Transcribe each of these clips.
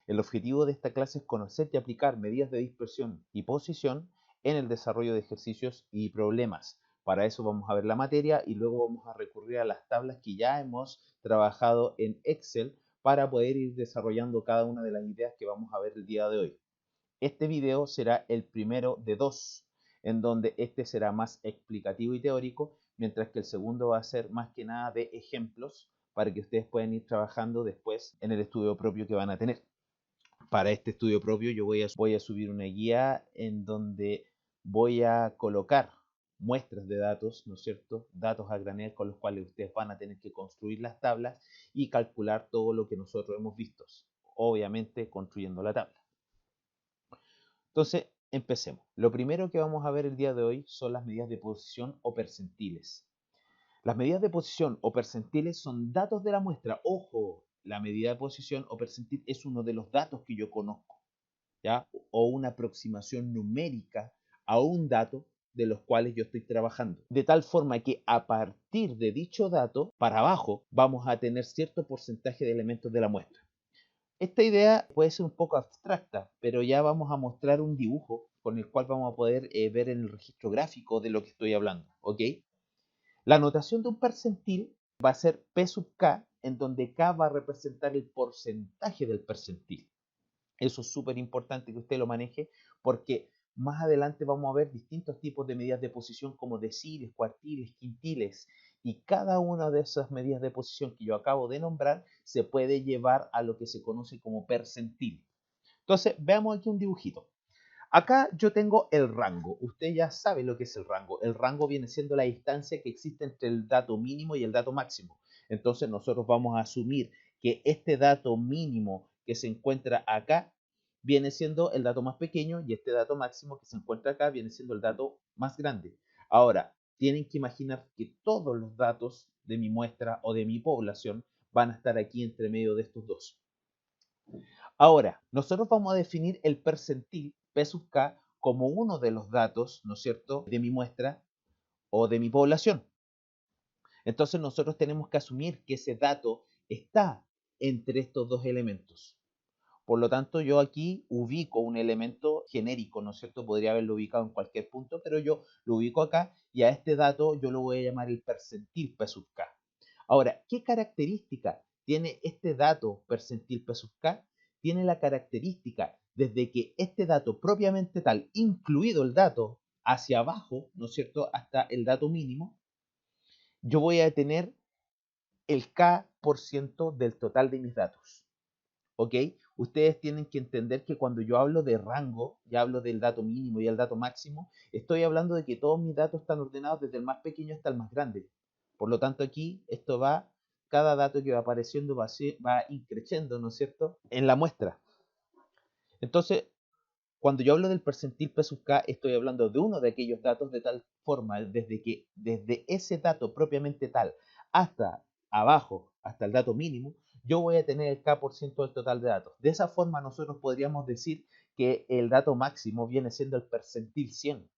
El objetivo de esta clase es conocer y aplicar medidas de dispersión y posición en el desarrollo de ejercicios y problemas. Para eso vamos a ver la materia y luego vamos a recurrir a las tablas que ya hemos trabajado en Excel para poder ir desarrollando cada una de las ideas que vamos a ver el día de hoy. Este video será el primero de dos, en donde este será más explicativo y teórico, mientras que el segundo va a ser más que nada de ejemplos para que ustedes puedan ir trabajando después en el estudio propio que van a tener. Para este estudio propio yo voy a subir una guía en donde voy a colocar muestras de datos, ¿no es cierto? Datos a granel con los cuales ustedes van a tener que construir las tablas y calcular todo lo que nosotros hemos visto, obviamente construyendo la tabla. Entonces, empecemos. Lo primero que vamos a ver el día de hoy son las medidas de posición o percentiles. Las medidas de posición o percentiles son datos de la muestra. Ojo, la medida de posición o percentil es uno de los datos que yo conozco, ¿ya? O una aproximación numérica a un dato de los cuales yo estoy trabajando. De tal forma que a partir de dicho dato, para abajo, vamos a tener cierto porcentaje de elementos de la muestra. Esta idea puede ser un poco abstracta, pero ya vamos a mostrar un dibujo con el cual vamos a poder ver en el registro gráfico de lo que estoy hablando, ¿ok? La notación de un percentil va a ser P sub K, en donde K va a representar el porcentaje del percentil. Eso es súper importante que usted lo maneje porque más adelante vamos a ver distintos tipos de medidas de posición como deciles, cuartiles, quintiles, y cada una de esas medidas de posición que yo acabo de nombrar se puede llevar a lo que se conoce como percentil. Entonces, veamos aquí un dibujito. Acá yo tengo el rango. Usted ya sabe lo que es el rango. El rango viene siendo la distancia que existe entre el dato mínimo y el dato máximo. Entonces, nosotros vamos a asumir que este dato mínimo que se encuentra acá viene siendo el dato más pequeño y este dato máximo que se encuentra acá viene siendo el dato más grande. Ahora, tienen que imaginar que todos los datos de mi muestra o de mi población van a estar aquí entre medio de estos dos. Ahora, nosotros vamos a definir el percentil P sub K como uno de los datos, ¿no es cierto?, de mi muestra o de mi población. Entonces nosotros tenemos que asumir que ese dato está entre estos dos elementos. Por lo tanto, yo aquí ubico un elemento genérico, ¿no es cierto? Podría haberlo ubicado en cualquier punto, pero yo lo ubico acá y a este dato yo lo voy a llamar el percentil P sub K. Ahora, ¿qué característica tiene este dato percentil P sub K? Tiene la característica desde que este dato propiamente tal, incluido el dato hacia abajo, ¿no es cierto?, hasta el dato mínimo, yo voy a tener el K% del total de mis datos. ¿Ok? Ustedes tienen que entender que cuando yo hablo de rango, ya hablo del dato mínimo y el dato máximo, estoy hablando de que todos mis datos están ordenados desde el más pequeño hasta el más grande. Por lo tanto, aquí esto va, cada dato que va apareciendo va increciendo, ¿no es cierto?, en la muestra. Entonces, cuando yo hablo del percentil P sub K, estoy hablando de uno de aquellos datos de tal forma, desde ese dato propiamente tal hasta abajo, hasta el dato mínimo, yo voy a tener el K% del total de datos. De esa forma nosotros podríamos decir que el dato máximo viene siendo el percentil 100.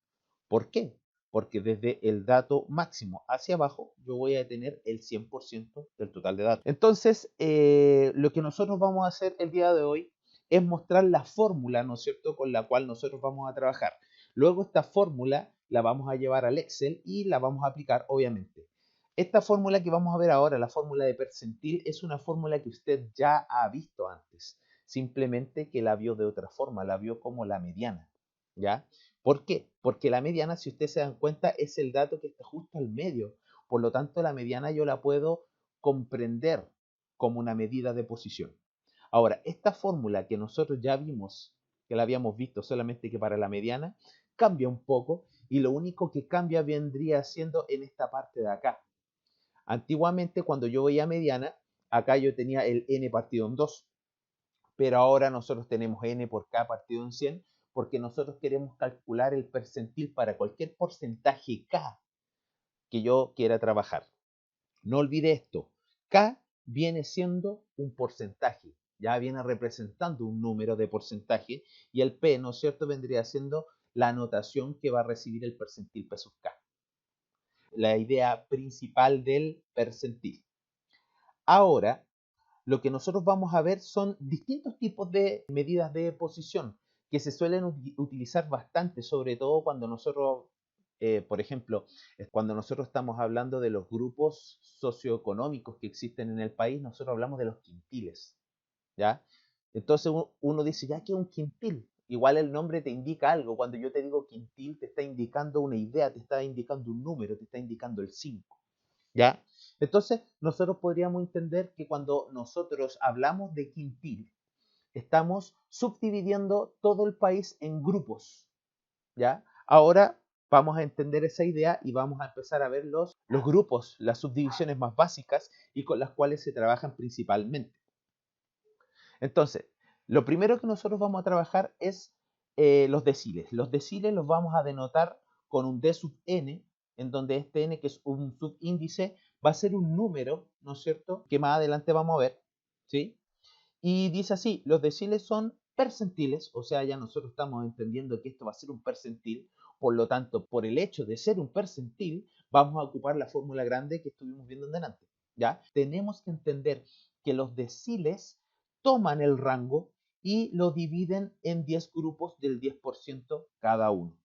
¿Por qué? Porque desde el dato máximo hacia abajo yo voy a tener el 100% del total de datos. Entonces, lo que nosotros vamos a hacer el día de hoy es mostrar la fórmula, ¿no es cierto?, con la cual nosotros vamos a trabajar. Luego esta fórmula la vamos a llevar al Excel y la vamos a aplicar, obviamente. Esta fórmula que vamos a ver ahora, la fórmula de percentil, es una fórmula que usted ya ha visto antes. Simplemente que la vio de otra forma, la vio como la mediana, ¿ya? ¿Por qué? Porque la mediana, si ustedes se dan cuenta, es el dato que está justo al medio. Por lo tanto, la mediana yo la puedo comprender como una medida de posición. Ahora, esta fórmula que nosotros ya vimos, que la habíamos visto solamente que para la mediana, cambia un poco y lo único que cambia vendría siendo en esta parte de acá. Antiguamente, cuando yo veía mediana, acá yo tenía el n partido en 2, pero ahora nosotros tenemos n por k partido en 100 porque nosotros queremos calcular el percentil para cualquier porcentaje k que yo quiera trabajar. No olvide esto, k viene siendo un porcentaje, ya viene representando un número de porcentaje y el p, ¿no es cierto?, vendría siendo la notación que va a recibir el percentil P sub k. La idea principal del percentil. Ahora, lo que nosotros vamos a ver son distintos tipos de medidas de posición que se suelen utilizar bastante, sobre todo cuando nosotros, por ejemplo, cuando nosotros estamos hablando de los grupos socioeconómicos que existen en el país, nosotros hablamos de los quintiles, ¿ya? Entonces uno dice, ¿ya qué es un quintil? Igual el nombre te indica algo. Cuando yo te digo quintil, te está indicando una idea, te está indicando un número, te está indicando el 5, ¿ya? Entonces, nosotros podríamos entender que cuando nosotros hablamos de quintil, estamos subdividiendo todo el país en grupos, ¿ya? Ahora vamos a entender esa idea y vamos a empezar a ver los grupos, las subdivisiones más básicas y con las cuales se trabajan principalmente. Entonces, lo primero que nosotros vamos a trabajar es los deciles. Los deciles los vamos a denotar con un D sub n, en donde este n, que es un subíndice, va a ser un número, ¿no es cierto?, que más adelante vamos a ver, ¿sí? Y dice así, los deciles son percentiles, o sea, ya nosotros estamos entendiendo que esto va a ser un percentil, por lo tanto, por el hecho de ser un percentil, vamos a ocupar la fórmula grande que estuvimos viendo en delante, ¿ya? Tenemos que entender que los deciles toman el rango y lo dividen en 10 grupos del 10% cada uno.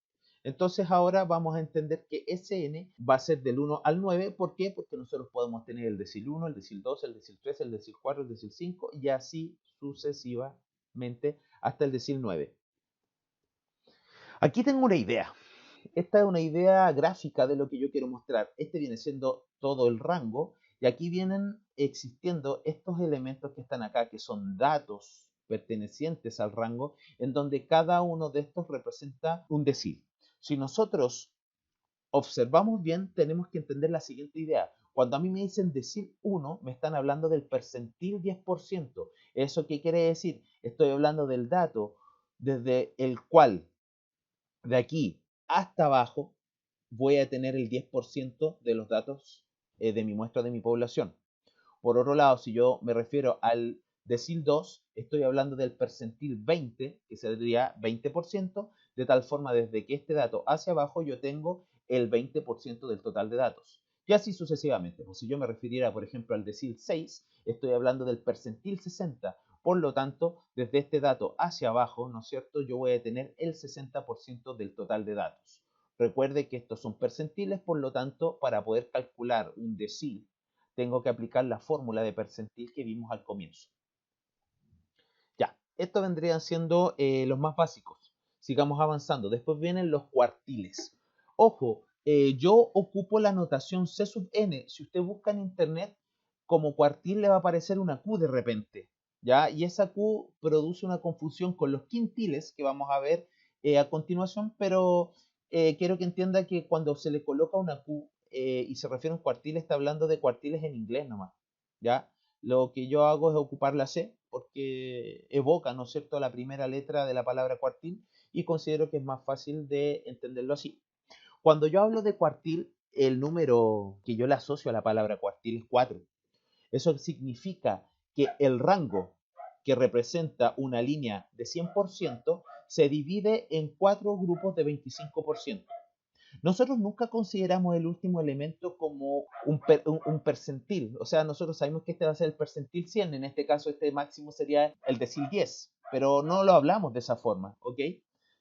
Entonces ahora vamos a entender que Sn va a ser del 1 al 9. ¿Por qué? Porque nosotros podemos tener el decil 1, el decil 2, el decil 3, el decil 4, el decil 5 y así sucesivamente hasta el decil 9. Aquí tengo una idea. Esta es una idea gráfica de lo que yo quiero mostrar. Este viene siendo todo el rango y aquí vienen existiendo estos elementos que están acá, que son datos pertenecientes al rango, en donde cada uno de estos representa un decil. Si nosotros observamos bien, tenemos que entender la siguiente idea. Cuando a mí me dicen decil 1, me están hablando del percentil 10%. ¿Eso qué quiere decir? Estoy hablando del dato desde el cual de aquí hasta abajo voy a tener el 10% de los datos de mi muestra de mi población. Por otro lado, si yo me refiero al decil 2, estoy hablando del percentil 20, que sería 20%, de tal forma desde que este dato hacia abajo yo tengo el 20% del total de datos. Y así sucesivamente. Pues si yo me refiriera, por ejemplo, al decil 6, estoy hablando del percentil 60. Por lo tanto, desde este dato hacia abajo, ¿no es cierto?, yo voy a tener el 60% del total de datos. Recuerde que estos son percentiles, por lo tanto, para poder calcular un decil, tengo que aplicar la fórmula de percentil que vimos al comienzo. Ya, estos vendrían siendo los más básicos. Sigamos avanzando. Después vienen los cuartiles. Ojo, yo ocupo la notación C sub n. Si usted busca en internet, como cuartil le va a aparecer una Q de repente, ¿ya? Y esa Q produce una confusión con los quintiles que vamos a ver a continuación, pero quiero que entienda que cuando se le coloca una Q y se refiere a un cuartil, está hablando de cuartiles en inglés nomás, ¿ya? Lo que yo hago es ocupar la C porque evoca, ¿no es cierto?, la primera letra de la palabra cuartil y considero que es más fácil de entenderlo así. Cuando yo hablo de cuartil, el número que yo le asocio a la palabra cuartil es 4. Eso significa que el rango que representa una línea de 100% se divide en 4 grupos de 25%. Nosotros nunca consideramos el último elemento como un percentil. O sea, nosotros sabemos que este va a ser el percentil 100. En este caso, este máximo sería el decil 10. Pero no lo hablamos de esa forma, ¿ok?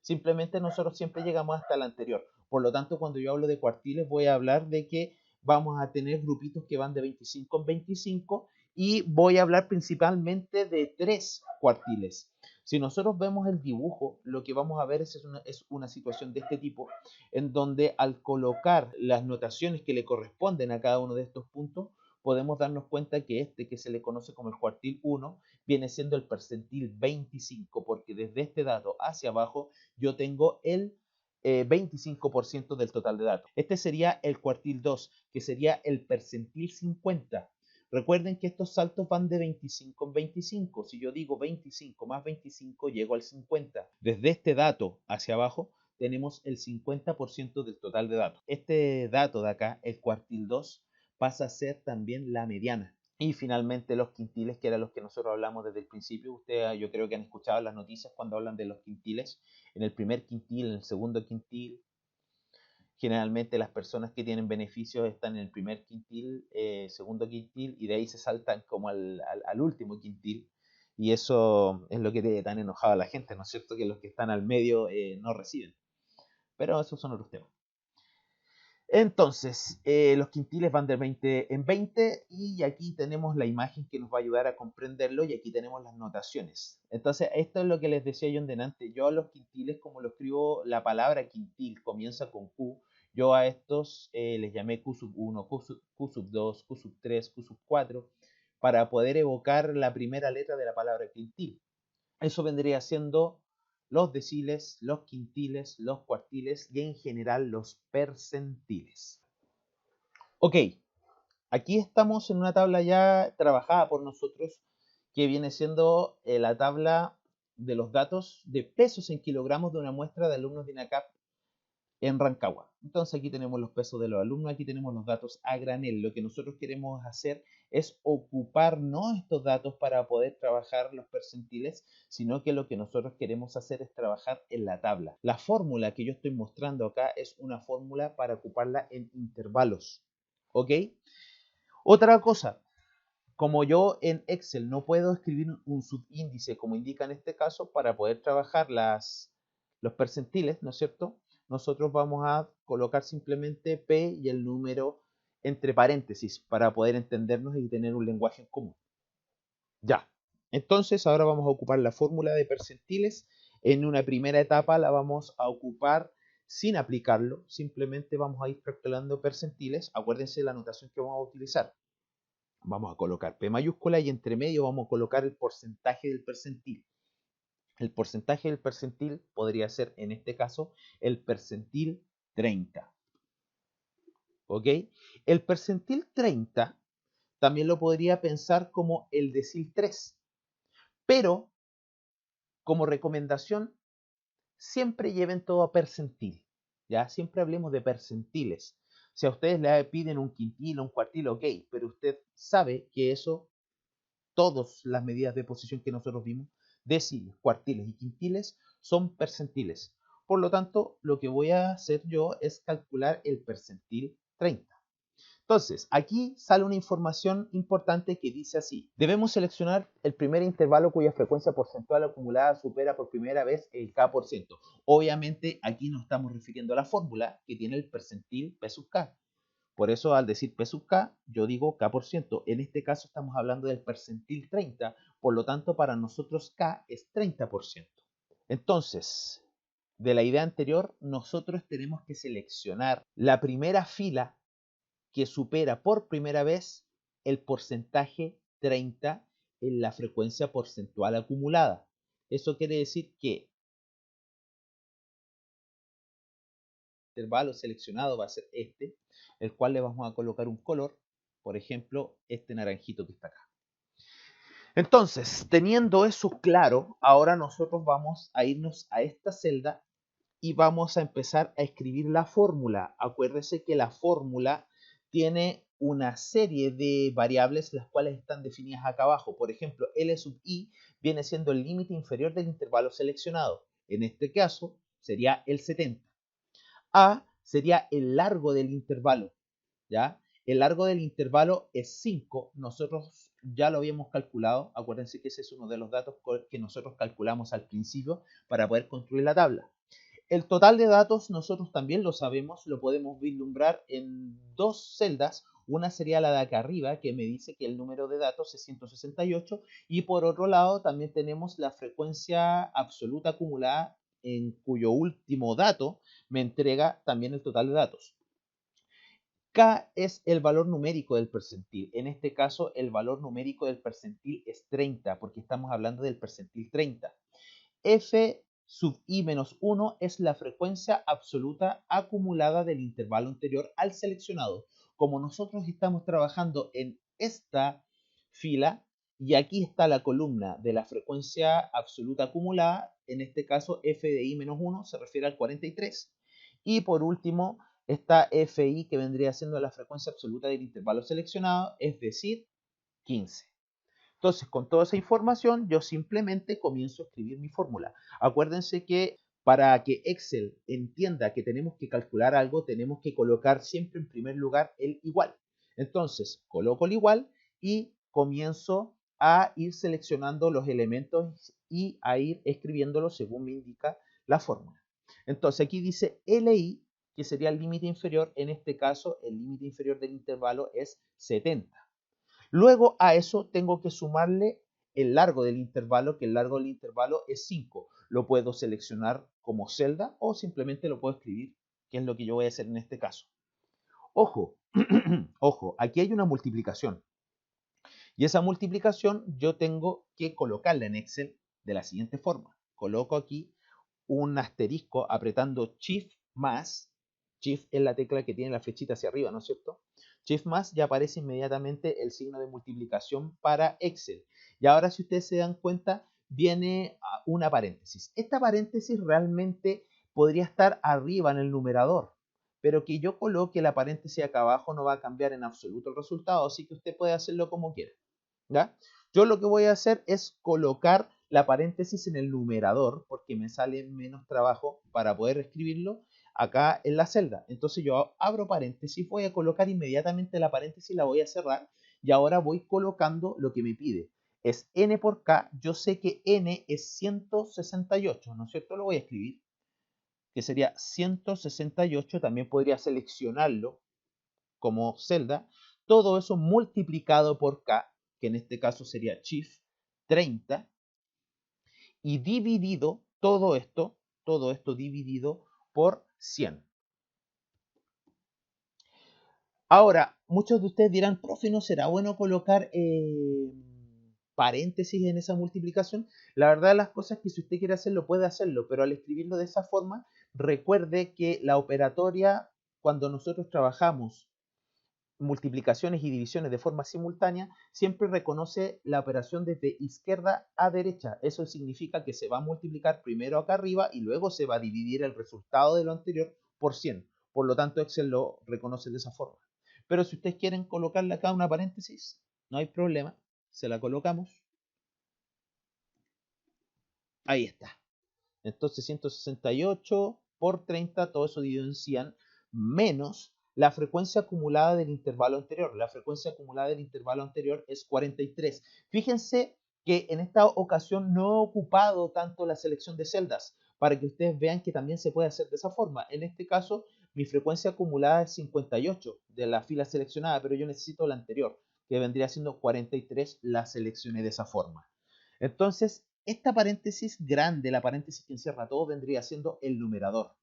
Simplemente nosotros siempre llegamos hasta el anterior. Por lo tanto, cuando yo hablo de cuartiles, voy a hablar de que vamos a tener grupitos que van de 25 en 25 y voy a hablar principalmente de 3 cuartiles. Si nosotros vemos el dibujo, lo que vamos a ver es una situación de este tipo, en donde al colocar las notaciones que le corresponden a cada uno de estos puntos, podemos darnos cuenta que este, que se le conoce como el cuartil 1, viene siendo el percentil 25, porque desde este dato hacia abajo yo tengo el 25% del total de datos. Este sería el cuartil 2, que sería el percentil 50. Recuerden que estos saltos van de 25 en 25. Si yo digo 25 más 25, llego al 50. Desde este dato hacia abajo tenemos el 50% del total de datos. Este dato de acá, el cuartil 2, pasa a ser también la mediana. Y finalmente los quintiles, que eran los que nosotros hablamos desde el principio. Ustedes, yo creo que han escuchado las noticias cuando hablan de los quintiles. En el primer quintil, en el segundo quintil. Generalmente las personas que tienen beneficios están en el primer quintil, segundo quintil, y de ahí se saltan como al último quintil. Y eso es lo que tiene tan enojado a la gente, ¿no es cierto? Que los que están al medio no reciben. Pero esos son otros temas. Entonces, los quintiles van de 20 en 20 y aquí tenemos la imagen que nos va a ayudar a comprenderlo y aquí tenemos las notaciones. Entonces, esto es lo que les decía yo en delante. Yo a los quintiles, como lo escribo, la palabra quintil comienza con Q. Yo a estos les llamé Q sub 1, Q sub 2, Q sub 3, Q sub 4, para poder evocar la primera letra de la palabra quintil. Eso vendría siendo los deciles, los quintiles, los cuartiles y en general los percentiles. Ok, aquí estamos en una tabla ya trabajada por nosotros que viene siendo la tabla de los datos de pesos en kilogramos de una muestra de alumnos de INACAP en Rancagua. Entonces aquí tenemos los pesos de los alumnos, aquí tenemos los datos a granel. Lo que nosotros queremos hacer es ocupar no estos datos para poder trabajar los percentiles, sino que lo que nosotros queremos hacer es trabajar en la tabla. La fórmula que yo estoy mostrando acá es una fórmula para ocuparla en intervalos. ¿Ok? Otra cosa, como yo en Excel no puedo escribir un subíndice como indica en este caso, para poder trabajar los percentiles, ¿no es cierto? Nosotros vamos a colocar simplemente P y el número entre paréntesis para poder entendernos y tener un lenguaje en común. Ya, entonces ahora vamos a ocupar la fórmula de percentiles. En una primera etapa la vamos a ocupar sin aplicarlo, simplemente vamos a ir calculando percentiles. Acuérdense de la notación que vamos a utilizar. Vamos a colocar P mayúscula y entre medio vamos a colocar el porcentaje del percentil. El porcentaje del percentil podría ser, en este caso, el percentil 30. ¿Ok? El percentil 30 también lo podría pensar como el decil 3. Pero, como recomendación, siempre lleven todo a percentil. ¿Ya? Siempre hablemos de percentiles. Si a ustedes le piden un quintil o un cuartil, ok, pero usted sabe que eso todas las medidas de posición que nosotros vimos, deciles, cuartiles y quintiles, son percentiles. Por lo tanto, lo que voy a hacer yo es calcular el percentil 30. Entonces, aquí sale una información importante que dice así. Debemos seleccionar el primer intervalo cuya frecuencia porcentual acumulada supera por primera vez el K%. Obviamente, aquí nos estamos refiriendo a la fórmula que tiene el percentil P sub K. Por eso al decir P sub K, yo digo K%. En este caso estamos hablando del percentil 30, por lo tanto para nosotros K es 30%. Entonces, de la idea anterior, nosotros tenemos que seleccionar la primera fila que supera por primera vez el porcentaje 30 en la frecuencia porcentual acumulada. Eso quiere decir que el intervalo seleccionado va a ser este, el cual le vamos a colocar un color, por ejemplo, este naranjito que está acá. Entonces, teniendo eso claro, ahora nosotros vamos a irnos a esta celda y vamos a empezar a escribir la fórmula. Acuérdese que la fórmula tiene una serie de variables las cuales están definidas acá abajo. Por ejemplo, L sub i viene siendo el límite inferior del intervalo seleccionado. En este caso sería el 70. A sería el largo del intervalo, ¿ya? El largo del intervalo es 5. Nosotros ya lo habíamos calculado. Acuérdense que ese es uno de los datos que nosotros calculamos al principio para poder construir la tabla. El total de datos nosotros también lo sabemos, lo podemos vislumbrar en dos celdas. Una sería la de acá arriba, que me dice que el número de datos es 168, y por otro lado también tenemos la frecuencia absoluta acumulada, en cuyo último dato me entrega también el total de datos. K es el valor numérico del percentil. En este caso, el valor numérico del percentil es 30, porque estamos hablando del percentil 30. F sub i menos 1 es la frecuencia absoluta acumulada del intervalo anterior al seleccionado. Como nosotros estamos trabajando en esta fila, y aquí está la columna de la frecuencia absoluta acumulada, en este caso f de i menos 1 se refiere al 43. Y por último, está fi, que vendría siendo la frecuencia absoluta del intervalo seleccionado, es decir, 15. Entonces, con toda esa información, yo simplemente comienzo a escribir mi fórmula. Acuérdense que Para que Excel entienda que tenemos que calcular algo, tenemos que colocar siempre en primer lugar el igual. Entonces, coloco el igual y comienzo a ir seleccionando los elementos y a ir escribiéndolos según me indica la fórmula. Entonces, aquí dice LI, que sería el límite inferior. En este caso, el límite inferior del intervalo es 70. Luego a eso tengo que sumarle el largo del intervalo, que el largo del intervalo es 5. Lo puedo seleccionar como celda o simplemente lo puedo escribir, que es lo que yo voy a hacer en este caso. Ojo, ojo, aquí hay una multiplicación. Y esa multiplicación yo tengo que colocarla en Excel de la siguiente forma. Coloco aquí un asterisco apretando Shift más. Shift es la tecla que tiene la flechita hacia arriba, ¿no es cierto? Shift más, ya aparece inmediatamente el signo de multiplicación para Excel. Y ahora, si ustedes se dan cuenta, viene una paréntesis. Esta paréntesis realmente podría estar arriba en el numerador, pero que yo coloque la paréntesis acá abajo no va a cambiar en absoluto el resultado, así que usted puede hacerlo como quiera. ¿Ya? Yo lo que voy a hacer es colocar la paréntesis en el numerador porque me sale menos trabajo para poder escribirlo acá en la celda. Entonces yo abro paréntesis, voy a colocar inmediatamente la paréntesis, la voy a cerrar y ahora voy colocando lo que me pide. Es n por k, yo sé que n es 168, ¿no es cierto? Lo voy a escribir, que sería 168, también podría seleccionarlo como celda, todo eso multiplicado por k, que en este caso sería Shift 30, y dividido todo esto dividido por 100. Ahora, muchos de ustedes dirán, profe, ¿no será bueno colocar paréntesis en esa multiplicación? La verdad de las cosas es que si usted quiere hacerlo, puede hacerlo, pero al escribirlo de esa forma, recuerde que la operatoria, cuando nosotros trabajamos multiplicaciones y divisiones de forma simultánea, siempre reconoce la operación desde izquierda a derecha. Eso significa que se va a multiplicar primero acá arriba y luego se va a dividir el resultado de lo anterior por 100. Por lo tanto, Excel lo reconoce de esa forma. Pero si ustedes quieren colocarle acá una paréntesis, no hay problema. Se la colocamos. Ahí está. Entonces 168 por 30, todo eso dividido en 100, menos la frecuencia acumulada del intervalo anterior. La frecuencia acumulada del intervalo anterior es 43. Fíjense que en esta ocasión no he ocupado tanto la selección de celdas para que ustedes vean que también se puede hacer de esa forma. En este caso, mi frecuencia acumulada es 58 de la fila seleccionada, pero yo necesito la anterior, que vendría siendo 43, la seleccioné de esa forma. Entonces, esta paréntesis grande, la paréntesis que encierra todo, vendría siendo el numerador.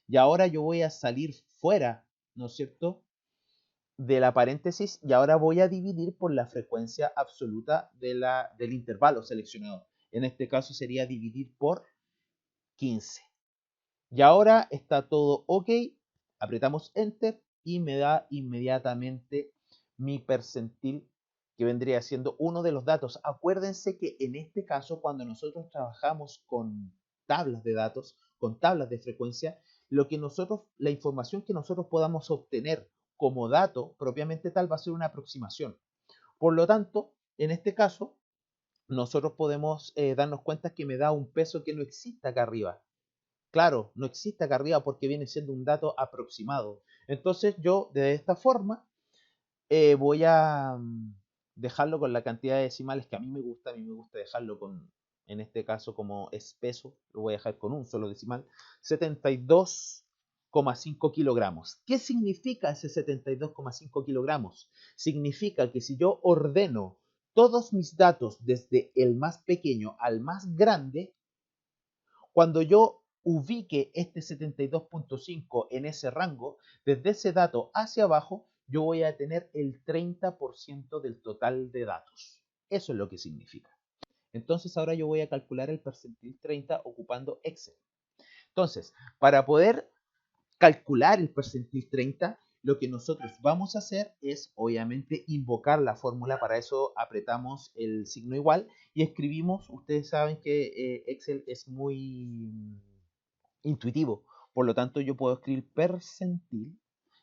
Y ahora yo voy a salir fuera, ¿no es cierto?, de la paréntesis y ahora voy a dividir por la frecuencia absoluta del intervalo seleccionado. En este caso sería dividir por 15. Y ahora está todo ok, apretamos Enter y me da inmediatamente mi percentil, que vendría siendo uno de los datos. Acuérdense que en este caso, cuando nosotros trabajamos con tablas de datos, con tablas de frecuencia, la información que nosotros podamos obtener como dato propiamente tal va a ser una aproximación. Por lo tanto, en este caso, nosotros podemos darnos cuenta que me da un peso que no existe acá arriba. Claro, no existe acá arriba porque viene siendo un dato aproximado. Entonces yo de esta forma voy a dejarlo con la cantidad de decimales que a mí me gusta. A mí me gusta dejarlo con, en este caso como es peso, lo voy a dejar con un solo decimal, 72,5 kilogramos. ¿Qué significa ese 72,5 kilogramos? Significa que si yo ordeno todos mis datos desde el más pequeño al más grande, cuando yo ubique este 72,5 en ese rango, desde ese dato hacia abajo, yo voy a tener el 30% del total de datos. Eso es lo que significa. Entonces ahora yo voy a calcular el percentil 30 ocupando Excel. Entonces, para poder calcular el percentil 30, lo que nosotros vamos a hacer es obviamente invocar la fórmula. Para eso apretamos el signo igual y escribimos. Ustedes saben que Excel es muy intuitivo, por lo tanto yo puedo escribir percentil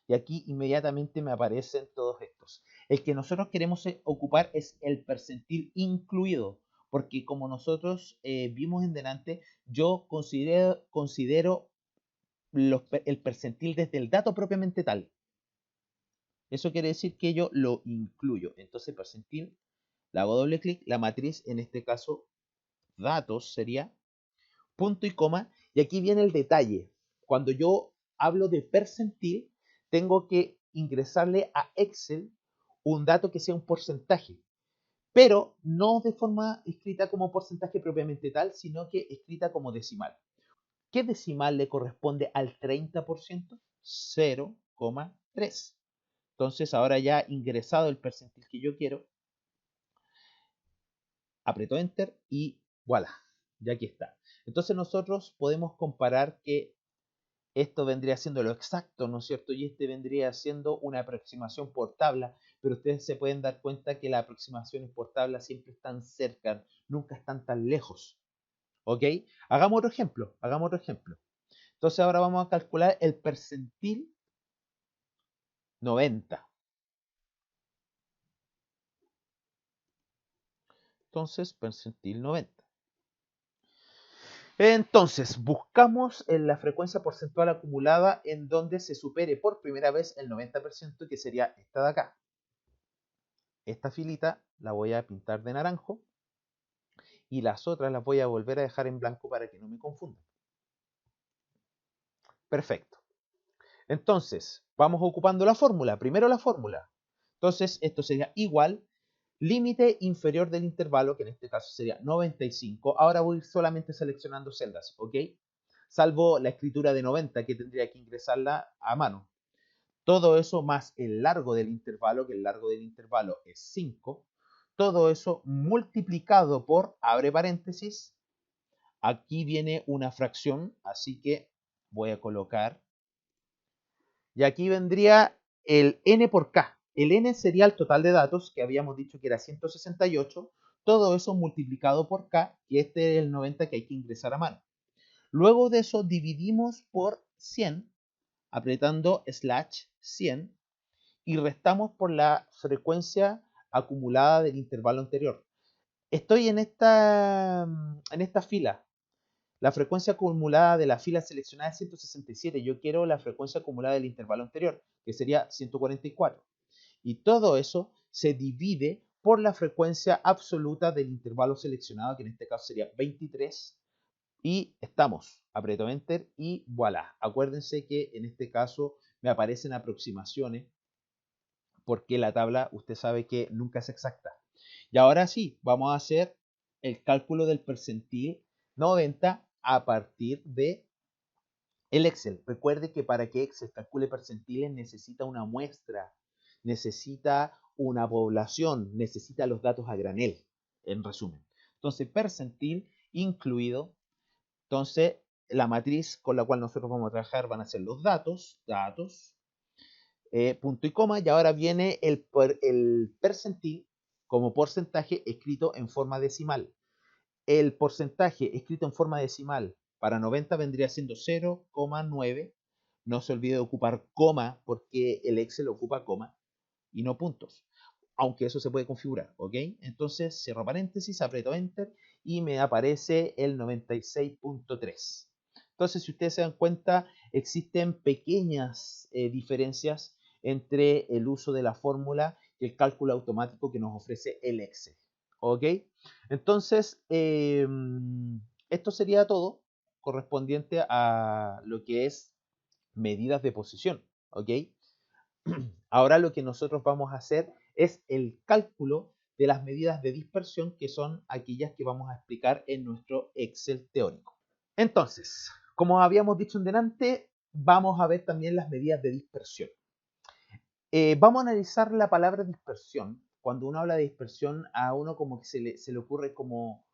y aquí inmediatamente me aparecen todos estos. El que nosotros queremos ocupar es el percentil incluido, porque como nosotros vimos en delante, yo considero el percentil desde el dato propiamente tal. Eso quiere decir que yo lo incluyo. Entonces, percentil, le hago doble clic, la matriz, en este caso, datos, sería punto y coma, y aquí viene el detalle. Cuando yo hablo de percentil, tengo que ingresarle a Excel un dato que sea un porcentaje, pero no de forma escrita como porcentaje propiamente tal, sino que escrita como decimal. ¿Qué decimal le corresponde al 30%? 0,3. Entonces, ahora ya ingresado el percentil que yo quiero, aprieto Enter y voilà, ya aquí está. Entonces nosotros podemos comparar que esto vendría siendo lo exacto, ¿no es cierto? Y este vendría siendo una aproximación por tabla, pero ustedes se pueden dar cuenta que las aproximaciones por tabla siempre están cerca, nunca están tan lejos. ¿Ok? Hagamos otro ejemplo, hagamos otro ejemplo. Entonces ahora vamos a calcular el percentil 90. Entonces, percentil 90. Entonces, buscamos en la frecuencia porcentual acumulada en donde se supere por primera vez el 90%, que sería esta de acá. Esta filita la voy a pintar de naranjo y las otras las voy a volver a dejar en blanco para que no me confunda. Perfecto. Entonces, vamos ocupando la fórmula. Primero la fórmula. Entonces, esto sería igual límite inferior del intervalo, que en este caso sería 95. Ahora voy solamente seleccionando celdas, ¿ok? Salvo la escritura de 90, que tendría que ingresarla a mano. Todo eso más el largo del intervalo, que el largo del intervalo es 5. Todo eso multiplicado por, abre paréntesis, aquí viene una fracción, así que voy a colocar, y aquí vendría el n por k. El n sería el total de datos, que habíamos dicho que era 168, todo eso multiplicado por k, y este es el 90 que hay que ingresar a mano. Luego de eso dividimos por 100, apretando slash 100, y restamos por la frecuencia acumulada del intervalo anterior. Estoy en esta fila. La frecuencia acumulada de la fila seleccionada es 167. Yo quiero la frecuencia acumulada del intervalo anterior, que sería 144. Y todo eso se divide por la frecuencia absoluta del intervalo seleccionado, que en este caso sería 23. Y estamos. Aprieto Enter y voilà. Acuérdense que en este caso me aparecen aproximaciones, porque la tabla usted sabe que nunca es exacta. Y ahora sí, vamos a hacer el cálculo del percentil 90 a partir de el Excel. Recuerde que para que Excel calcule percentiles necesita una muestra, necesita una población, necesita los datos a granel, en resumen. Entonces, percentil incluido. Entonces, la matriz con la cual nosotros vamos a trabajar van a ser los datos, punto y coma, y ahora viene el percentil como porcentaje escrito en forma decimal. El porcentaje escrito en forma decimal para 90 vendría siendo 0,9. No se olvide de ocupar coma, porque el Excel ocupa coma y no puntos. Aunque eso se puede configurar, ¿ok? Entonces cierro paréntesis, aprieto Enter y me aparece el 96.3. Entonces, si ustedes se dan cuenta, existen pequeñas diferencias entre el uso de la fórmula y el cálculo automático que nos ofrece el Excel. ¿Ok? Entonces, esto sería todo correspondiente a lo que es medidas de posición. ¿Ok? Ahora lo que nosotros vamos a hacer es el cálculo de las medidas de dispersión, que son aquellas que vamos a explicar en nuestro Excel teórico. Entonces, como habíamos dicho en delante, vamos a ver también las medidas de dispersión. Vamos a analizar la palabra dispersión. Cuando uno habla de dispersión, a uno como que se le ocurre como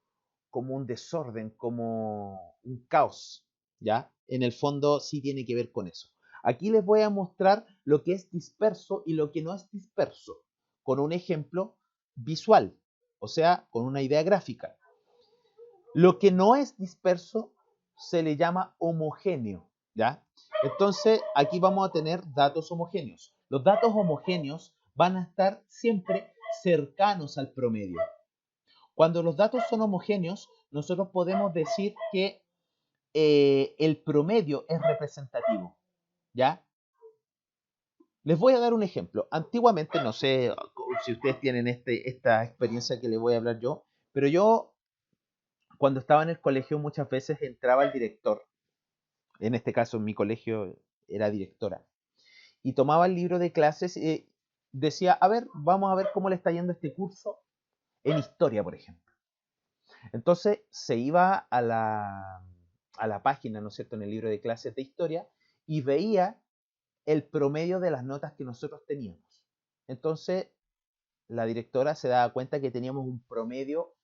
un desorden, como un caos, ¿ya? En el fondo sí tiene que ver con eso. Aquí les voy a mostrar lo que es disperso y lo que no es disperso, con un ejemplo visual, o sea, con una idea gráfica. Lo que no es disperso se le llama homogéneo, ¿ya? Entonces, aquí vamos a tener datos homogéneos. Los datos homogéneos van a estar siempre cercanos al promedio. Cuando los datos son homogéneos, nosotros podemos decir que el promedio es representativo, ¿ya? Les voy a dar un ejemplo. Antiguamente, no sé si ustedes tienen esta experiencia que les voy a hablar yo, pero yo cuando estaba en el colegio muchas veces entraba el director, en este caso en mi colegio era directora, y tomaba el libro de clases y decía, a ver, vamos a ver cómo le está yendo este curso en historia, por ejemplo. Entonces se iba a la página, ¿no es cierto?, en el libro de clases de historia y veía el promedio de las notas que nosotros teníamos. Entonces la directora se daba cuenta que teníamos un promedio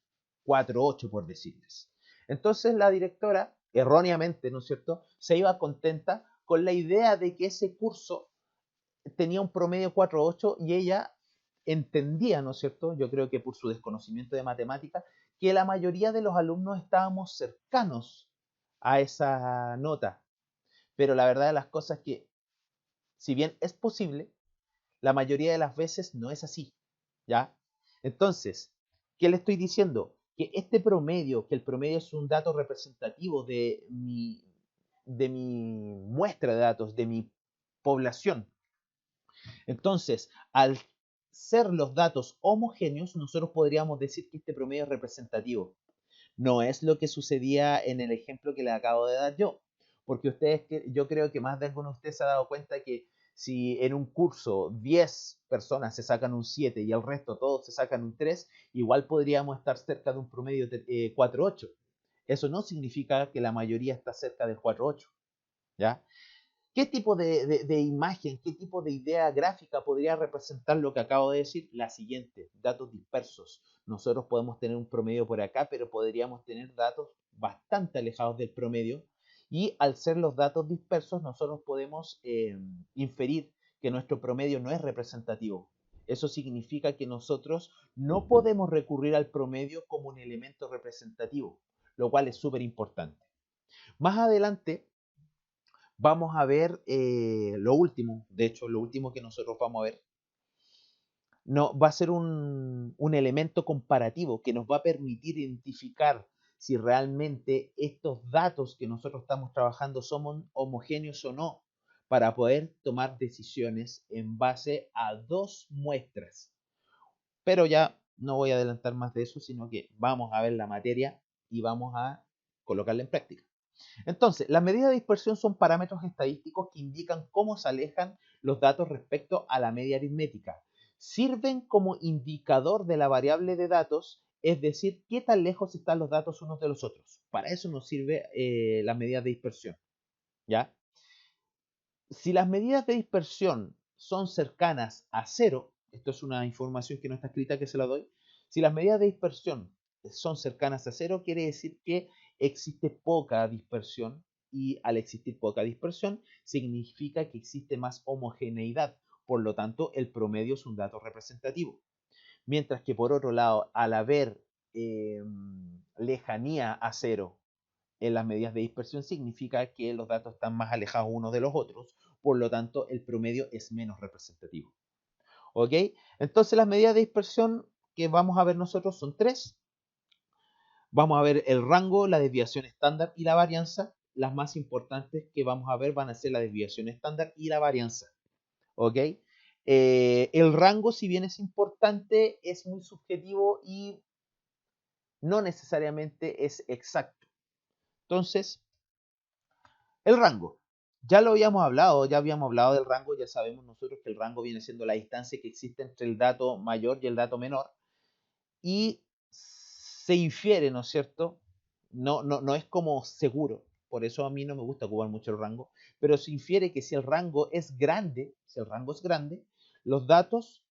4.8, por decirles. Entonces la directora, erróneamente, ¿no es cierto?, se iba contenta con la idea de que ese curso tenía un promedio 4.8 y ella entendía, ¿no es cierto?, yo creo que por su desconocimiento de matemáticas, que la mayoría de los alumnos estábamos cercanos a esa nota. Pero la verdad de las cosas es que, si bien es posible, la mayoría de las veces no es así, ¿ya? Entonces, ¿qué le estoy diciendo? Que este promedio, que el promedio es un dato representativo de mi muestra de datos, de mi población. Entonces, al ser los datos homogéneos, nosotros podríamos decir que este promedio es representativo. No es lo que sucedía en el ejemplo que le acabo de dar yo, porque yo creo que más de alguno de ustedes se ha dado cuenta que si en un curso 10 personas se sacan un 7 y el resto todos se sacan un 3, igual podríamos estar cerca de un promedio de 4.8. Eso no significa que la mayoría está cerca del 4.8, ¿ya? ¿Qué tipo de imagen, qué tipo de idea gráfica podría representar lo que acabo de decir? La siguiente, datos dispersos. Nosotros podemos tener un promedio por acá, pero podríamos tener datos bastante alejados del promedio. Y al ser los datos dispersos, nosotros podemos inferir que nuestro promedio no es representativo. Eso significa que nosotros no podemos recurrir al promedio como un elemento representativo, lo cual es súper importante. Más adelante vamos a ver lo último, de hecho, lo último que nosotros vamos a ver, no, va a ser un elemento comparativo que nos va a permitir identificar si realmente estos datos que nosotros estamos trabajando son homogéneos o no, para poder tomar decisiones en base a dos muestras. Pero ya no voy a adelantar más de eso, sino que vamos a ver la materia y vamos a colocarla en práctica. Entonces, las medidas de dispersión son parámetros estadísticos que indican cómo se alejan los datos respecto a la media aritmética. Sirven como indicador de la variable de datos, es decir, qué tan lejos están los datos unos de los otros. Para eso nos sirve las medidas de dispersión, ¿ya? Si las medidas de dispersión son cercanas a cero, esto es una información que no está escrita, que se la doy. Si las medidas de dispersión son cercanas a cero, quiere decir que existe poca dispersión, y al existir poca dispersión significa que existe más homogeneidad. Por lo tanto, el promedio es un dato representativo. Mientras que por otro lado, al haber lejanía a cero en las medidas de dispersión, significa que los datos están más alejados unos de los otros, por lo tanto el promedio es menos representativo. ¿Ok? Entonces las medidas de dispersión que vamos a ver nosotros son tres. Vamos a ver el rango, la desviación estándar y la varianza. Las más importantes que vamos a ver van a ser la desviación estándar y la varianza. ¿Ok? El rango, si bien es importante, es muy subjetivo y no necesariamente es exacto. Entonces, el rango. Ya lo habíamos hablado, ya habíamos hablado del rango, ya sabemos nosotros que el rango viene siendo la distancia que existe entre el dato mayor y el dato menor. Y se infiere, ¿no es cierto? No es como seguro, por eso a mí no me gusta ocupar mucho el rango, pero se infiere que si el rango es grande, los datos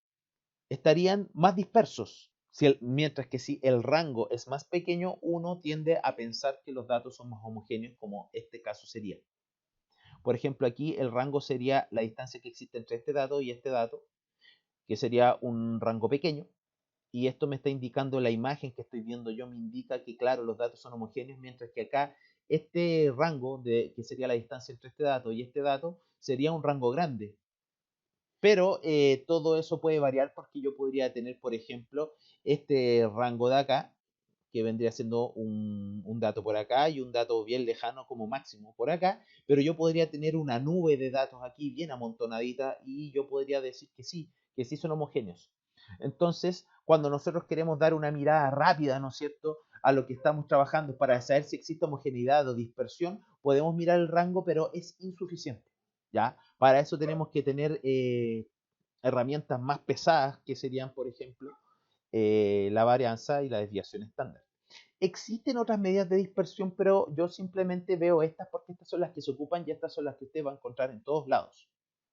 estarían más dispersos. Mientras que si el rango es más pequeño, uno tiende a pensar que los datos son más homogéneos, como este caso sería. Por ejemplo, aquí el rango sería la distancia que existe entre este dato y este dato, que sería un rango pequeño. Y esto me está indicando la imagen que estoy viendo yo, me indica que, claro, los datos son homogéneos, mientras que acá este rango, que sería la distancia entre este dato y este dato, sería un rango grande. Pero todo eso puede variar porque yo podría tener, por ejemplo, este rango de acá, que vendría siendo un dato por acá y un dato bien lejano como máximo por acá, pero yo podría tener una nube de datos aquí bien amontonadita y yo podría decir que sí son homogéneos. Entonces, cuando nosotros queremos dar una mirada rápida, ¿no es cierto?, a lo que estamos trabajando para saber si existe homogeneidad o dispersión, podemos mirar el rango, pero es insuficiente, ¿ya? Para eso tenemos que tener herramientas más pesadas, que serían, por ejemplo, la varianza y la desviación estándar. Existen otras medidas de dispersión, pero yo simplemente veo estas porque estas son las que se ocupan y estas son las que usted va a encontrar en todos lados,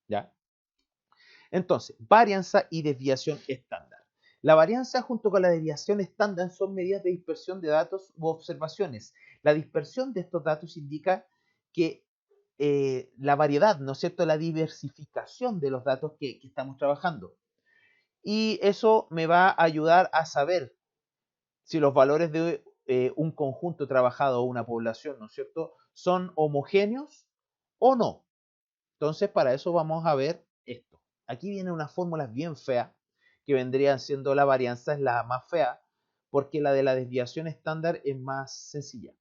¿ya? Entonces, varianza y desviación estándar. La varianza junto con la desviación estándar son medidas de dispersión de datos u observaciones. La dispersión de estos datos indica que la variedad, ¿no es cierto?, la diversificación de los datos que estamos trabajando. Y eso me va a ayudar a saber si los valores de un conjunto trabajado o una población, ¿no es cierto?, son homogéneos o no. Entonces, para eso vamos a ver esto. Aquí vienen unas fórmulas bien feas, que vendrían siendo la varianza es la más fea, porque la de la desviación estándar es más sencilla.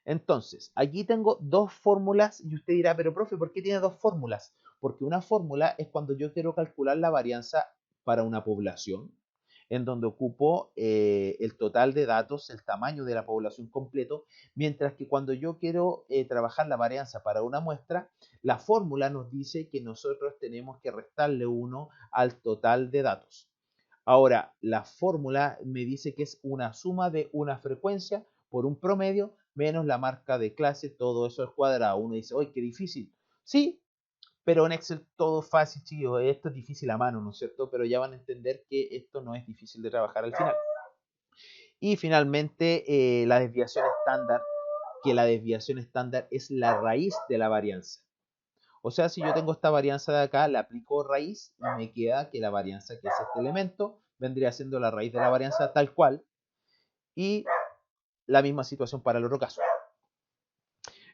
Entonces, aquí tengo dos fórmulas y usted dirá, pero profe, ¿por qué tiene dos fórmulas? Porque una fórmula es cuando yo quiero calcular la varianza para una población, en donde ocupo el total de datos, el tamaño de la población completo, mientras que cuando yo quiero trabajar la varianza para una muestra, la fórmula nos dice que nosotros tenemos que restarle 1 al total de datos. Ahora, la fórmula me dice que es una suma de una frecuencia por un promedio menos la marca de clase, todo eso al cuadrado. Uno dice, ¡ay, qué difícil! Sí, pero en Excel todo es fácil, chicos. Esto es difícil a mano, ¿no es cierto? Pero ya van a entender que esto no es difícil de trabajar al final. Y finalmente, la desviación estándar, que la desviación estándar es la raíz de la varianza. O sea, si yo tengo esta varianza de acá, la aplico raíz y me queda que la varianza, que es este elemento, vendría siendo la raíz de la varianza tal cual. Y la misma situación para el otro caso.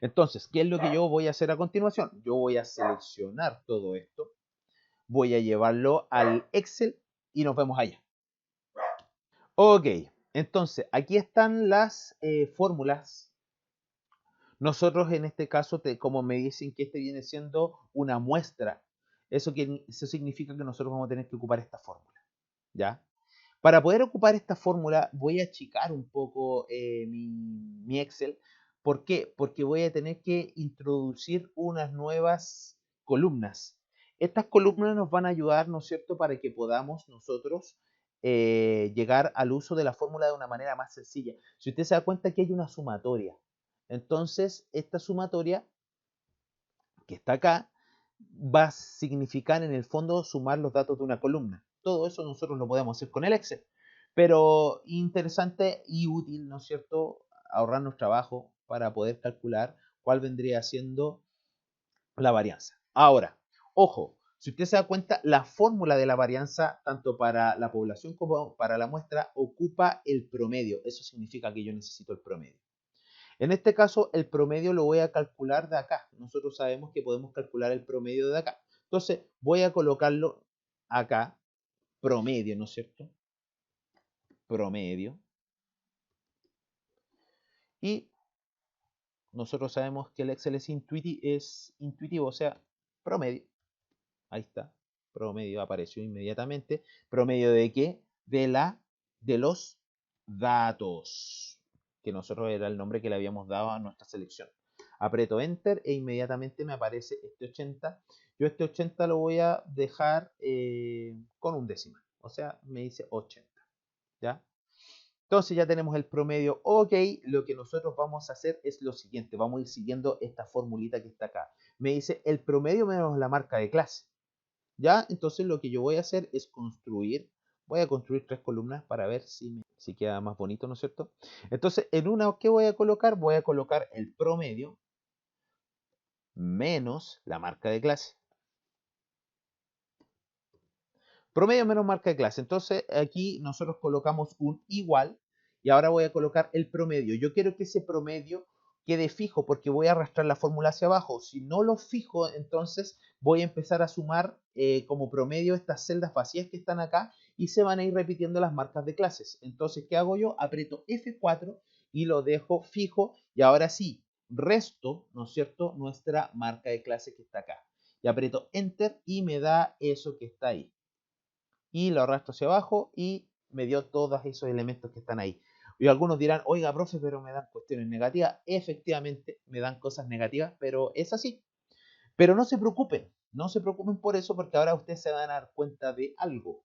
Entonces, ¿qué es lo que yo voy a hacer a continuación? Yo voy a seleccionar todo esto, voy a llevarlo al Excel y nos vemos allá. Ok, entonces aquí están las fórmulas. Nosotros en este caso, como me dicen que este viene siendo una muestra, eso significa que nosotros vamos a tener que ocupar esta fórmula, ¿ya? Para poder ocupar esta fórmula voy a achicar un poco mi Excel. ¿Por qué? Porque voy a tener que introducir unas nuevas columnas. Estas columnas nos van a ayudar, ¿no es cierto?, para que podamos nosotros llegar al uso de la fórmula de una manera más sencilla. Si usted se da cuenta que hay una sumatoria, entonces esta sumatoria que está acá va a significar en el fondo sumar los datos de una columna. Todo eso nosotros lo podemos hacer con el Excel. Pero interesante y útil, ¿no es cierto?, ahorrarnos trabajo para poder calcular cuál vendría siendo la varianza. Ahora, ojo, si usted se da cuenta, la fórmula de la varianza, tanto para la población como para la muestra, ocupa el promedio. Eso significa que yo necesito el promedio. En este caso, el promedio lo voy a calcular de acá. Nosotros sabemos que podemos calcular el promedio de acá. Entonces, voy a colocarlo acá, promedio, ¿no es cierto? Promedio. Y nosotros sabemos que el Excel es intuitivo, o sea, promedio. Ahí está. Promedio apareció inmediatamente. ¿Promedio de qué? De los datos. Que nosotros era el nombre que le habíamos dado a nuestra selección. Aprieto Enter e inmediatamente me aparece este 80. Yo este 80 lo voy a dejar con un decimal. O sea, me dice 80. ¿Ya? Entonces ya tenemos el promedio. Ok, lo que nosotros vamos a hacer es lo siguiente. Vamos a ir siguiendo esta formulita que está acá. Me dice el promedio menos la marca de clase. ¿Ya? Entonces lo que yo voy a hacer es voy a construir 3 columnas para ver si queda más bonito, ¿no es cierto? Entonces, en una, ¿qué voy a colocar? Voy a colocar el promedio menos la marca de clase. Promedio menos marca de clase. Entonces, aquí nosotros colocamos un igual y ahora voy a colocar el promedio. Yo quiero que ese promedio quede fijo porque voy a arrastrar la fórmula hacia abajo. Si no lo fijo, entonces voy a empezar a sumar como promedio estas celdas vacías que están acá y se van a ir repitiendo las marcas de clases. Entonces, ¿qué hago yo? Aprieto F4 y lo dejo fijo y ahora sí, resto, ¿no es cierto?, nuestra marca de clase que está acá. Y aprieto Enter y me da eso que está ahí. Y lo arrastro hacia abajo y me dio todos esos elementos que están ahí. Y algunos dirán, oiga, profe, pero me dan cuestiones negativas. Efectivamente, me dan cosas negativas, pero es así. Pero no se preocupen por eso, porque ahora ustedes se van a dar cuenta de algo.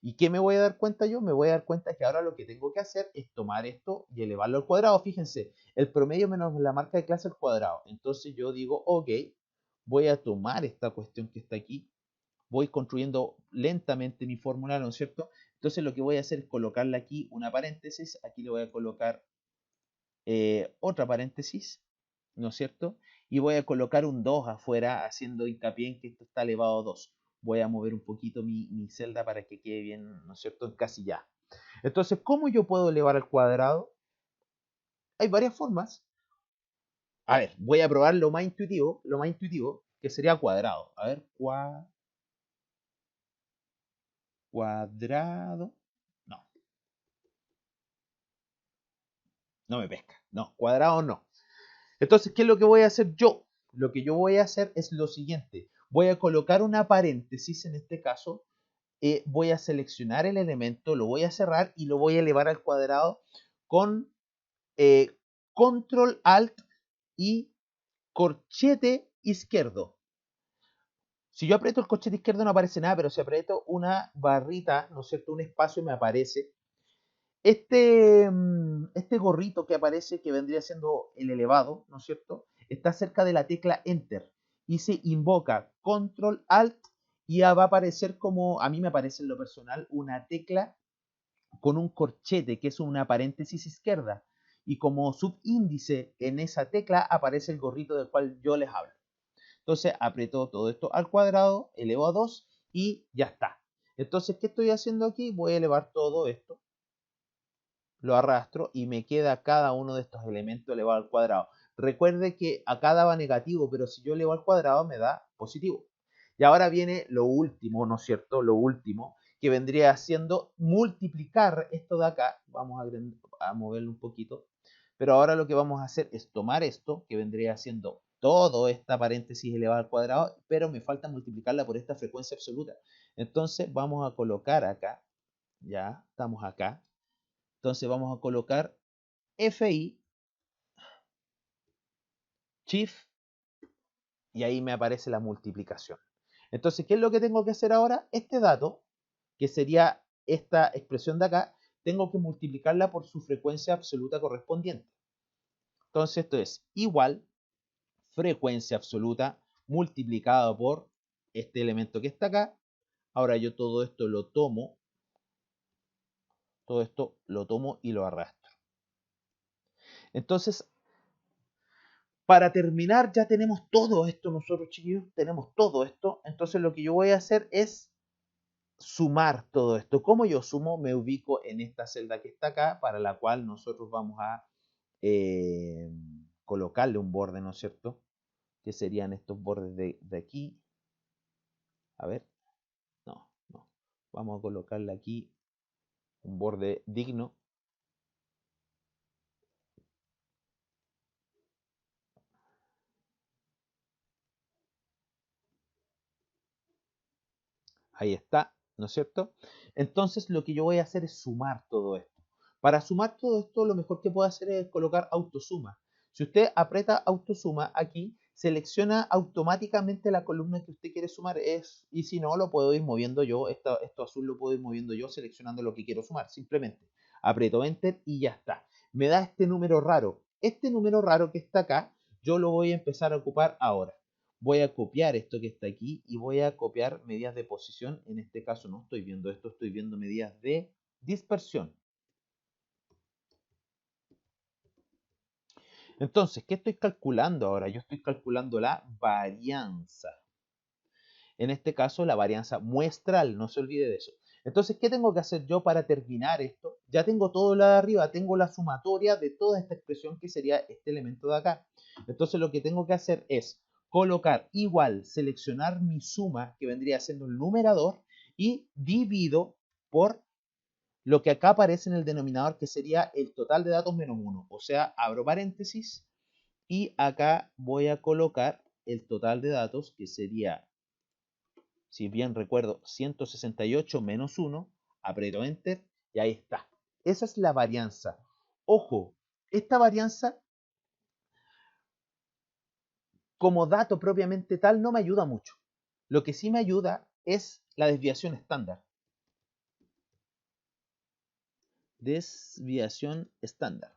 ¿Y qué me voy a dar cuenta yo? Me voy a dar cuenta que ahora lo que tengo que hacer es tomar esto y elevarlo al cuadrado. Fíjense, el promedio menos la marca de clase al cuadrado. Entonces yo digo, ok, voy a tomar esta cuestión que está aquí, voy construyendo lentamente mi fórmula, ¿no es cierto? Entonces lo que voy a hacer es colocarle aquí una paréntesis, aquí le voy a colocar otra paréntesis, ¿no es cierto? Y voy a colocar un 2 afuera, haciendo hincapié en que esto está elevado a 2. Voy a mover un poquito mi celda para que quede bien, ¿no es cierto?, encasillada. Entonces, ¿cómo yo puedo elevar al cuadrado? Hay varias formas. A ver, voy a probar lo más intuitivo, que sería cuadrado. A ver, cuadrado. No, no me pesca. No, cuadrado no. Entonces, ¿qué es lo que voy a hacer yo? Lo que yo voy a hacer es lo siguiente. Voy a colocar una paréntesis en este caso. Voy a seleccionar el elemento, lo voy a cerrar y lo voy a elevar al cuadrado con Control Alt y corchete izquierdo. Si yo aprieto el corchete izquierdo no aparece nada, pero si aprieto una barrita, ¿no es cierto?, un espacio, me aparece. Este gorrito que aparece, que vendría siendo el elevado, ¿no es cierto?, está cerca de la tecla Enter y se invoca Control Alt y va a aparecer, como a mí me aparece en lo personal, una tecla con un corchete, que es una paréntesis izquierda, y como subíndice en esa tecla aparece el gorrito del cual yo les hablo. Entonces aprieto todo esto al cuadrado, elevo a 2 y ya está. Entonces, ¿qué estoy haciendo aquí? Voy a elevar todo esto, lo arrastro y me queda cada uno de estos elementos elevado al cuadrado. Recuerde que acá daba negativo, pero si yo elevo al cuadrado me da positivo. Y ahora viene lo último, ¿no es cierto? Lo último, que vendría siendo multiplicar esto de acá. Vamos a moverlo un poquito. Pero ahora lo que vamos a hacer es tomar esto, que vendría siendo todo esta paréntesis elevada al cuadrado, pero me falta multiplicarla por esta frecuencia absoluta. Entonces vamos a colocar acá, ya estamos acá. Entonces vamos a colocar FI, Shift, y ahí me aparece la multiplicación. Entonces, ¿qué es lo que tengo que hacer ahora? Este dato, que sería esta expresión de acá, tengo que multiplicarla por su frecuencia absoluta correspondiente. Entonces, esto es igual frecuencia absoluta multiplicado por este elemento que está acá. Ahora yo todo esto lo tomo y lo arrastro. Entonces, para terminar, ya tenemos todo esto nosotros, chiquillos, tenemos todo esto. Entonces lo que yo voy a hacer es sumar todo esto. ¿Cómo yo sumo? Me ubico en esta celda que está acá, para la cual nosotros vamos a colocarle un borde, ¿no es cierto?, que serían estos bordes de aquí. A ver, no. Vamos a colocarle aquí un borde digno. Ahí está, ¿no es cierto? Entonces lo que yo voy a hacer es sumar todo esto. Para sumar todo esto, lo mejor que puedo hacer es colocar autosuma. Si usted aprieta autosuma aquí, selecciona automáticamente la columna que usted quiere sumar. Y si no, lo puedo ir moviendo yo. Esto azul lo puedo ir moviendo yo seleccionando lo que quiero sumar. Simplemente aprieto Enter y ya está. Me da este número raro. Este número raro que está acá, yo lo voy a empezar a ocupar ahora. Voy a copiar esto que está aquí y voy a copiar medidas de posición. En este caso no estoy viendo esto, estoy viendo medidas de dispersión. Entonces, ¿qué estoy calculando ahora? Yo estoy calculando la varianza. En este caso, la varianza muestral, no se olvide de eso. Entonces, ¿qué tengo que hacer yo para terminar esto? Ya tengo todo lo de arriba, tengo la sumatoria de toda esta expresión que sería este elemento de acá. Entonces, lo que tengo que hacer es colocar igual, seleccionar mi suma, que vendría siendo el numerador, y divido por lo que acá aparece en el denominador, que sería el total de datos menos 1. O sea, abro paréntesis y acá voy a colocar el total de datos, que sería, si bien recuerdo, 168 menos 1, aprieto Enter y ahí está. Esa es la varianza. Ojo, esta varianza como dato propiamente tal no me ayuda mucho. Lo que sí me ayuda es la desviación estándar. Desviación estándar.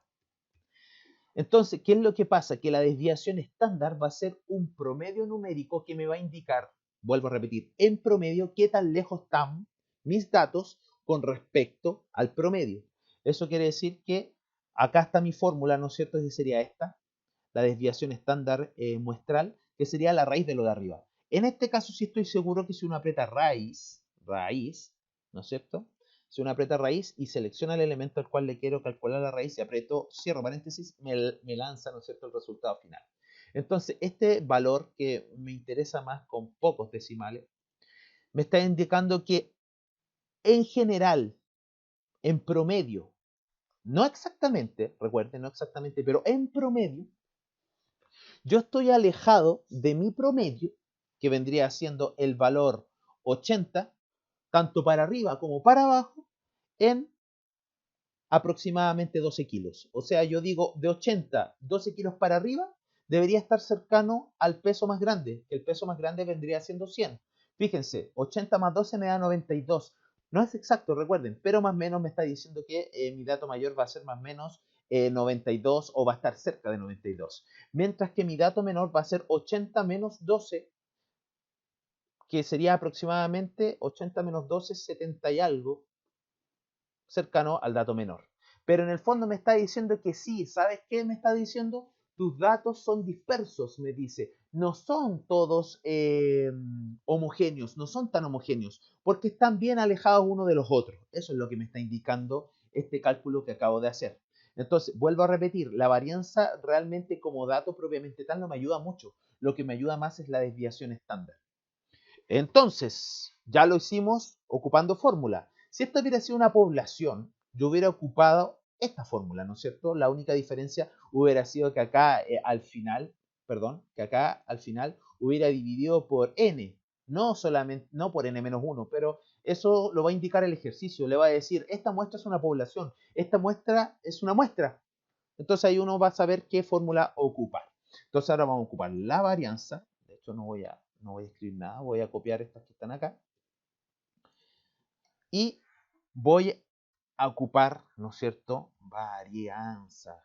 Entonces, ¿qué es lo que pasa? Que la desviación estándar va a ser un promedio numérico que me va a indicar, vuelvo a repetir, en promedio, qué tan lejos están mis datos con respecto al promedio. Eso quiere decir que acá está mi fórmula, ¿no es cierto? Que sería esta, la desviación estándar muestral, que sería la raíz de lo de arriba. En este caso sí estoy seguro que si uno aprieta raíz, ¿no es cierto? Si uno aprieta raíz y selecciona el elemento al cual le quiero calcular la raíz y aprieto, cierro paréntesis, me lanza, ¿no es cierto?, el resultado final. Entonces, este valor que me interesa más con pocos decimales, me está indicando que en general, en promedio, no exactamente, recuerden, no exactamente, pero en promedio, yo estoy alejado de mi promedio, que vendría siendo el valor 80, tanto para arriba como para abajo, en aproximadamente 12 kilos. O sea, yo digo de 80, 12 kilos para arriba, debería estar cercano al peso más grande. El peso más grande vendría siendo 100. Fíjense, 80 más 12 me da 92. No es exacto, recuerden, pero más o menos me está diciendo que mi dato mayor va a ser más o menos 92 o va a estar cerca de 92. Mientras que mi dato menor va a ser 80 menos 12, que sería aproximadamente 80 menos 12, 70 y algo, cercano al dato menor. Pero en el fondo me está diciendo que sí, ¿sabes qué me está diciendo? Tus datos son dispersos, me dice. No son todos homogéneos, no son tan homogéneos, porque están bien alejados uno de los otros. Eso es lo que me está indicando este cálculo que acabo de hacer. Entonces, vuelvo a repetir, la varianza realmente como dato propiamente tal no me ayuda mucho. Lo que me ayuda más es la desviación estándar. Entonces, ya lo hicimos ocupando fórmula. Si esta hubiera sido una población, yo hubiera ocupado esta fórmula, ¿no es cierto? La única diferencia hubiera sido que acá al final, que acá al final hubiera dividido por n, no solamente, no por n-1, pero eso lo va a indicar el ejercicio, le va a decir, esta muestra es una población, esta muestra es una muestra. Entonces ahí uno va a saber qué fórmula ocupar. Entonces ahora vamos a ocupar la varianza, de hecho no voy a escribir nada, voy a copiar estas que están acá. Y voy a ocupar, ¿no es cierto?, varianza.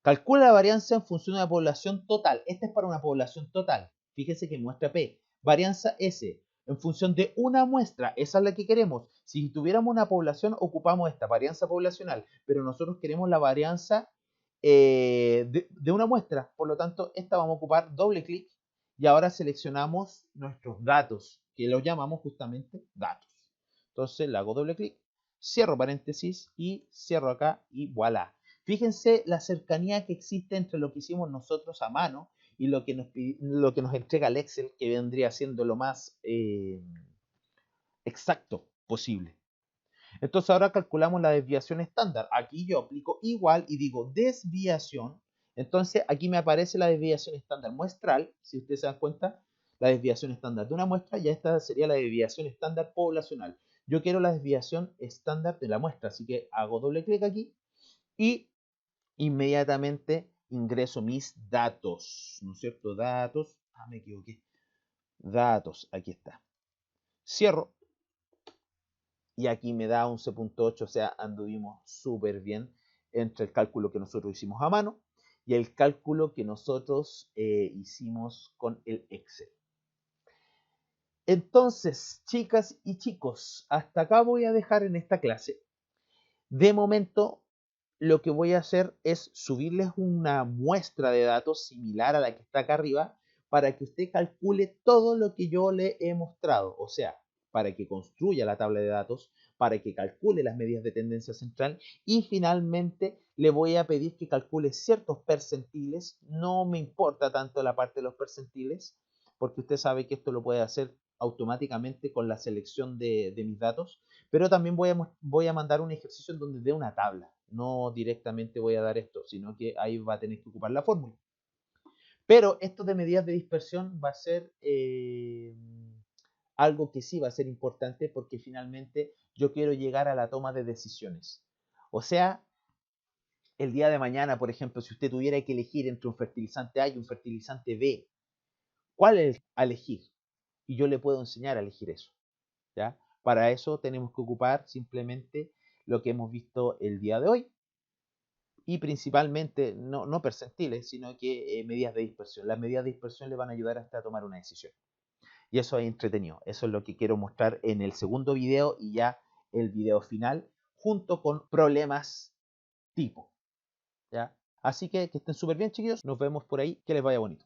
Calcula la varianza en función de la población total. Esta es para una población total. Fíjese que muestra P. Varianza S. En función de una muestra. Esa es la que queremos. Si tuviéramos una población, ocupamos esta, varianza poblacional. Pero nosotros queremos la varianza de una muestra. Por lo tanto, esta vamos a ocupar doble clic. Y ahora seleccionamos nuestros datos, que los llamamos justamente datos. Entonces le hago doble clic, cierro paréntesis y cierro acá y voilà. Fíjense la cercanía que existe entre lo que hicimos nosotros a mano y lo que nos entrega el Excel, que vendría siendo lo más exacto posible. Entonces ahora calculamos la desviación estándar. Aquí yo aplico igual y digo desviación. Entonces aquí me aparece la desviación estándar muestral, si ustedes se dan cuenta, la desviación estándar de una muestra, ya esta sería la desviación estándar poblacional. Yo quiero la desviación estándar de la muestra, así que hago doble clic aquí y inmediatamente ingreso mis datos, ¿no es cierto? Datos, me equivoqué. Datos, aquí está. Cierro y aquí me da 11.8, o sea, anduvimos súper bien entre el cálculo que nosotros hicimos a mano y el cálculo que nosotros hicimos con el Excel. Entonces, chicas y chicos, hasta acá voy a dejar en esta clase. De momento, lo que voy a hacer es subirles una muestra de datos similar a la que está acá arriba para que usted calcule todo lo que yo le he mostrado. O sea, para que construya la tabla de datos, para que calcule las medidas de tendencia central y finalmente le voy a pedir que calcule ciertos percentiles. No me importa tanto la parte de los percentiles porque usted sabe que esto lo puede hacer automáticamente con la selección de mis datos, pero también voy a mandar un ejercicio en donde dé una tabla. No directamente voy a dar esto, sino que ahí va a tener que ocupar la fórmula. Pero esto de medidas de dispersión va a ser algo que sí va a ser importante porque finalmente yo quiero llegar a la toma de decisiones. O sea, el día de mañana, por ejemplo, si usted tuviera que elegir entre un fertilizante A y un fertilizante B, ¿cuál es a elegir? Y yo le puedo enseñar a elegir eso. ¿Ya? Para eso tenemos que ocupar simplemente lo que hemos visto el día de hoy y principalmente, no percentiles, sino que medidas de dispersión. Las medidas de dispersión le van a ayudar hasta a tomar una decisión. Y eso es entretenido. Eso es lo que quiero mostrar en el segundo video y ya el video final, junto con problemas tipo. ¿Ya? Así que estén súper bien, chiquillos. Nos vemos por ahí. Que les vaya bonito.